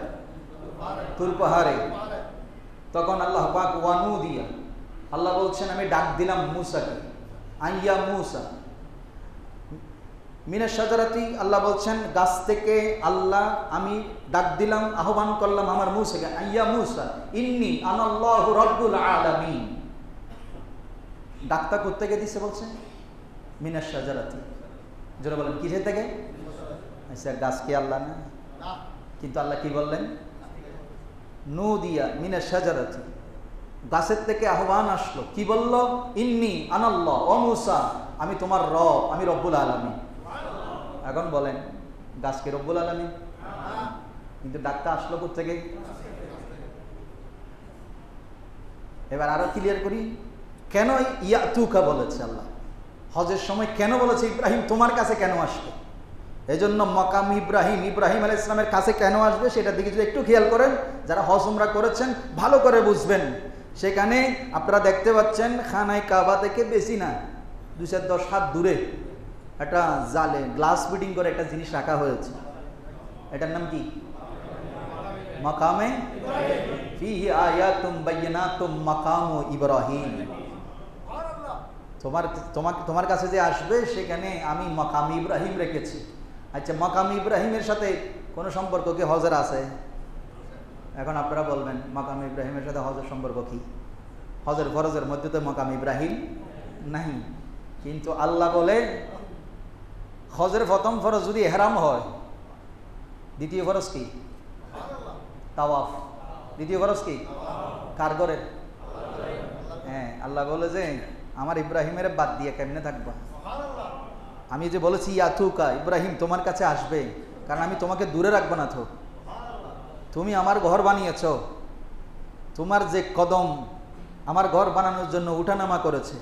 তুর পাহাড়ে। তখন আল্লাহ পাক ওয়ানুদিয়া, আল্লাহ বলছেন আমি ডাক দিলাম মূসাকে, আইয়া মূসা মিনাশ শাজারাতি, আল্লাহ বলছেন গাছ থেকে আল্লাহ আমি ডাক দিলাম, আহ্বান করলাম আমার মূসাকে, আইয়া মূসা ইন্নী আনাল্লাহু রাব্বুল আলামিন। ডাকটা কোত্থেকে দিছে বলছেন? মিনাশ শাজারাতি। যারা বলেন কিসের থেকে? আচ্ছা গাছকে আল্লাহ না, কিন্তু আল্লাহ কি বললেন? নুদিয়া মিনাশ শাজারাতি, গাছের থেকে আহ্বান আসলো, কি বলল? ইন্নী আনাল্লাহ, ও মূসা আমি তোমার রব, আমি রব্বুল আলামিন। এখন বলেন গাছকে রব্বুল আলামিন, কিন্তু ডাকটা আসলো কোত্থেকে? এবার আরো ক্লিয়ার করি, কেন ইয়াতুকা বলেছে আল্লাহ হজের সময়, কেন বলেছে ইব্রাহিম তোমার কাছে কেন আসবে? এজন্য মাকাম ইব্রাহিম, ইব্রাহিম আলাইহিস সালামের কাছে কেন আসবে সেটার দিকে যদি একটু খেয়াল করেন, যারা হজ উমরা করেছেন ভালো করে বুঝবেন। সেখানে আপনারা দেখতে পাচ্ছেন খানায় কাবা থেকে বেশি না 210 হাত দূরে একটা জালে গ্লাস ফিটিং করে একটা জিনিস রাখা হয়েছে। এটার নাম কি? মাকামে ফিহি আয়াতুম বাইয়িনাতুম মাকামু ইব্রাহিম। তোমার কাছে যে আসবে সেখানে আমি মাকাম ইব্রাহিম রেখেছি। আচ্ছা, মাকাম ইব্রাহিমের সাথে কোনো সম্পর্ক কি হজের আছে? এখন আপনারা বলবেন মাকাম ইব্রাহিমের সাথে হজের সম্পর্ক কি? হজের ফরজের মধ্যে তো মাকাম ইব্রাহিম নাই। কিন্তু আল্লাহ বলে হজের প্রথম ফরজ যদি ইহরাম হয়, দ্বিতীয় ফরজ কি? তাওয়াফ। দ্বিতীয় ফরজ কি? কার ঘরের? হ্যাঁ, আল্লাহ বলে যে আমার ইব্রাহিমের বাদ দিয়ে কেমনে থাকবা? আমি যে বলেছি ইয়াতুকা, ইব্রাহিম তোমার কাছে আসবে, কারণ আমি তোমাকে দূরে রাখবো না। তো তুমি আমার ঘর বানিয়েছ, তোমার যে কদম আমার ঘর বানানোর জন্য উঠানামা করেছে,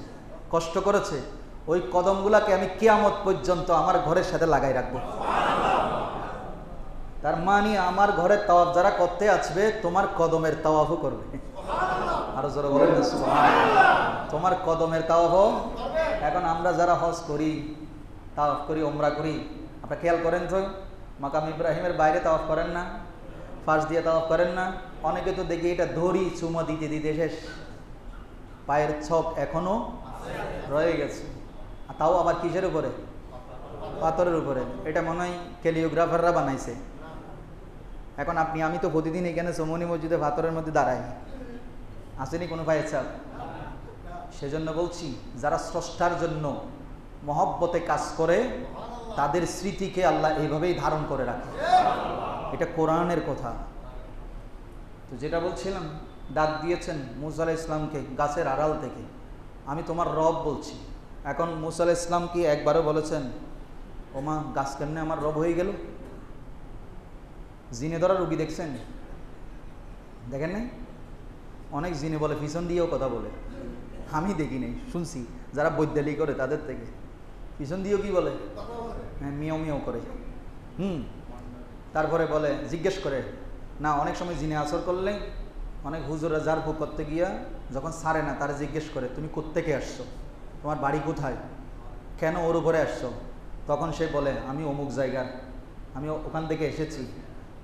কষ্ট করেছে, ওই কদমগুলাকে আমি কিয়ামত পর্যন্ত আমার ঘরের সাথে লাগাই রাখবো। তার মানে আমার ঘরের তাওয়াফ যারা করতে আসবে তোমার কদমের তাওয়াফও করবে। আরো জোরে বলেন না সুবহানাল্লাহ। তোমার কদমের তাওয়াফও। এখন আমরা যারা হজ করি, তাওয়াফ করি, ওমরা করি, আপনারা খেয়াল করেন তো মাকাম ইব্রাহিমের বাইরে তাওয়াফ করেন না? ফাঁস দিয়ে তাওয়াফ করেন না? অনেকে তো দেখি এটা ধরি চুমো দিতে দিতে শেষ, পায়ের ছক এখনো রয়ে গেছে। তাও আবার কিসের উপরে? পাথরের উপরে। এটা মনে হয় ক্যালিওগ্রাফাররা বানাইছে। এখন আমি তো প্রতিদিন এখানে চৌমনি মসজিদে পাথরের মধ্যে দাঁড়াই, আসেনি কোনো পায়ের ছাপ। সেজন্য বলছি, যারা স্রষ্টার জন্য মহব্বতে কাজ করে তাদের স্মৃতিকে আল্লাহ এইভাবেই ধারণ করে রাখে। এটা কোরআনের কথা। তো যেটা বলছিলাম, ডাক দিয়েছেন মুসা আলাইহিস ইসলামকে গাছের আড়াল থেকে, আমি তোমার রব বলছি। এখন মুসা আলাইহিস ইসলাম কি একবারও বলেছেন ওমা গাছ কেমনে আমার রব হয়ে গেল? জিনে ধরা রুগী দেখছেন? দেখেন নাই? অনেক জিনে বলে পিছন দিয়েও কথা বলে। আমি দেখি নাই, শুনছি যারা বৈদ্যালিক করে তাদের থেকে। পিছন দিয়েও কি বলে? হ্যাঁ, মিয়াও মিয়াও করে। তারপরে বলে, জিজ্ঞেস করে না, অনেক সময় জিনে আসর করলে অনেক হুজুরা জারফু করতে গিয়া যখন সারে না, তারা জিজ্ঞেস করে তুমি কোত্থেকে আসছো, তোমার বাড়ি কোথায়, কেন ওর উপরে আসছো? তখন সে বলে আমি অমুক জায়গার, আমি ওখান থেকে এসেছি।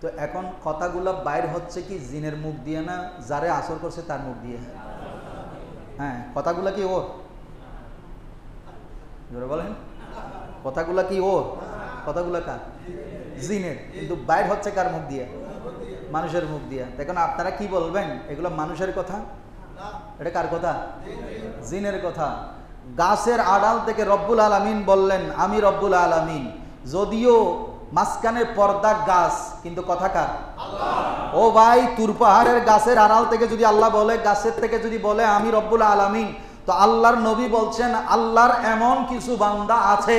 তো এখন কথাগুলো বাইর হচ্ছে কি জিনের মুখ দিয়ে না যারে আসর করছে তার মুখ দিয়ে? হ্যাঁ, কথাগুলা কি ওর? জোরে বলেন, কথাগুলা কি ওর? কথাগুলা কার? জিনের। কিন্তু বাইর হচ্ছে কার মুখ দিয়ে? মানুষের মুখ দিয়ে। এখন আপনারা কি বলবেন এগুলো মানুষের কথা? এটা কার কথা? জিনের কথা। গাছের আড়াল থেকে রব্বুল আলামিন বললেন আমি রব্বুল আলামিন। যদিও মাঝখানে পর্দা গাছ, কিন্তু কথা কার? ও ভাই, তুর পাহাড়ের গাছের আড়াল থেকে যদি আল্লাহ বলে, গাছের থেকে যদি বলে আমি রব্বুল আলামিন, তো আল্লাহর নবী বলছেন আল্লাহর এমন কিছু বান্দা আছে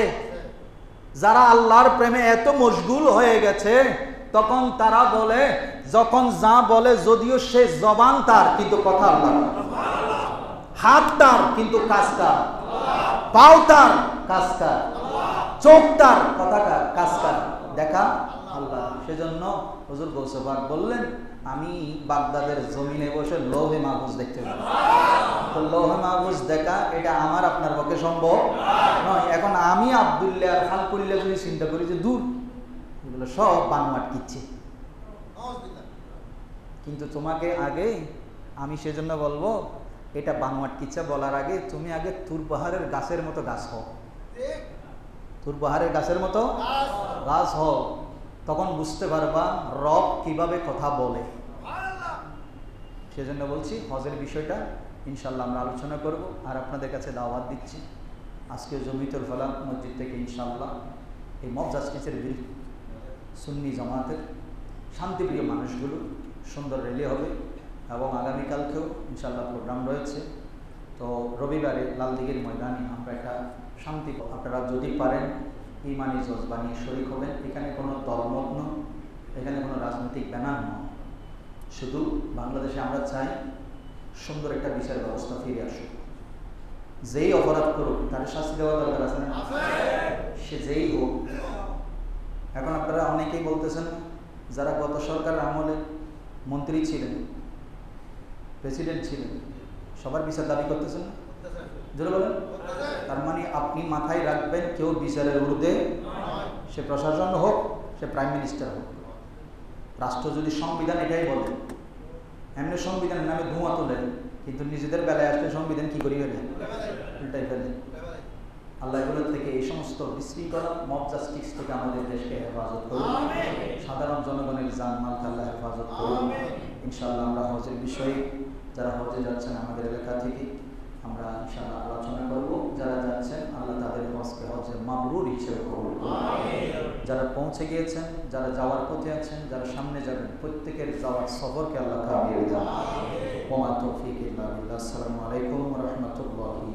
যারা আল্লাহর প্রেমে এত মশগুল হয়ে গেছে, তখন তারা বলে, যখন যা বলে, যদিও সে জবান তার কিন্তু কথা আল্লাহ, হাত তার কিন্তু কাজ কার, পাও তার কাজ কার, চোখ তার কথা কার, কাজ কার, দেখা আল্লাহ। সেজন্য হুজুর গৌসে পাক বললেন আমি বাগদাদের জমিনে বসে লৌহে মাহফুজ দেখতে পাই। তো লৌহে মাহফুজ দেখা এটা আমার আপনার পক্ষে সম্ভব নয়। এখন আমি আব্দুল্লাহ আর খালকুল্লাহ যদি চিন্তা করি যে দূর, এগুলো সব বানোয়াট কিচ্ছে, কিন্তু তোমাকে আগে আমি সেজন্য বলবো এটা বানোয়াট কিচ্ছা বলার আগে তুমি আগে তুর পাহাড়ের গাছের মতো গাছ হও, তুর পাহাড়ের গাছের মতো গাছ হও, তখন বুঝতে পারবা রব কিভাবে কথা বলে। সেজন্য বলছি হজের বিষয়টা ইনশাল্লাহ আমরা আলোচনা করব। আর আপনাদের কাছে দাওয়াত দিচ্ছি, আজকে জমিতুল ফালাক মসজিদ থেকে ইনশাল্লাহ এই মফ জাস্টিসের বিরুদ্ধে সুন্নি জামাতের শান্তিপ্রিয় মানুষগুলো সুন্দর র্যালি হবে, এবং আগামীকালকেও ইনশাল্লাহ প্রোগ্রাম রয়েছে। তো রবিবারে লালদিঘির ময়দানে আমরা একটা শান্তি, আপনারা যদি পারেন ইমানি জজ বানিয়ে শরীক হবেন। এখানে কোনো দলমত নয়, এখানে কোনো রাজনৈতিক ব্যানার নয়, শুধু বাংলাদেশে আমরা চাই সুন্দর একটা বিচার ব্যবস্থা ফিরে আসুক। যেই অপরাধ করুক তার শাস্তি দেওয়া দরকার আছে না? সে যেই হোক, এখন আপনারা অনেকেই বলতেছেন যারা গত সরকারের আমলে মন্ত্রী ছিলেন, প্রেসিডেন্ট ছিলেন, সবার বিচার দাবি করতেছেন না? জোরে বলেন। তার মানে আপনি মাথায় রাখবেন, কেউ বিচারের ঊর্ধ্বে, সে প্রশাসন হোক, সে প্রাইম মিনিস্টার হোক। রাষ্ট্র যদি সংবিধান এটাই বলে, এমনি সংবিধানের নামে ধোঁয়া তোলেন, কিন্তু নিজেদের বেলায় আসলে সংবিধান কি করি ফেলে, উল্টাই ফেলে। আল্লাহ এগুলোর থেকে, এই সমস্ত বিশৃঙ্খলা, মব জাস্টিস থেকে আমাদের দেশকে হেফাজত করুন, সাধারণ জনগণের জানমালকে আল্লাহ হেফাজত করুন। ইনশাআল্লাহ আমরা হজের বিষয়ে, যারা হজে যাচ্ছেন আমাদের এলাকা থেকে, আমরা ইনশাআল্লাহ আলোচনা করব। যারা যাচ্ছেন আল্লাহ তাদের হজকে হজে মাবরুর হিসেবে কবুল করুন। যারা পৌঁছে গিয়েছেন, যারা যাওয়ার পথে আছেন, যারা সামনে যাবেন, প্রত্যেকের যাওয়ার সফরকে আল্লাহ কামিয়ে দেন। ওয়া মা তৌফিক ইল্লা বিল্লাহ। আসসালামু আলাইকুম ওয়া রাহমাতুল্লাহি।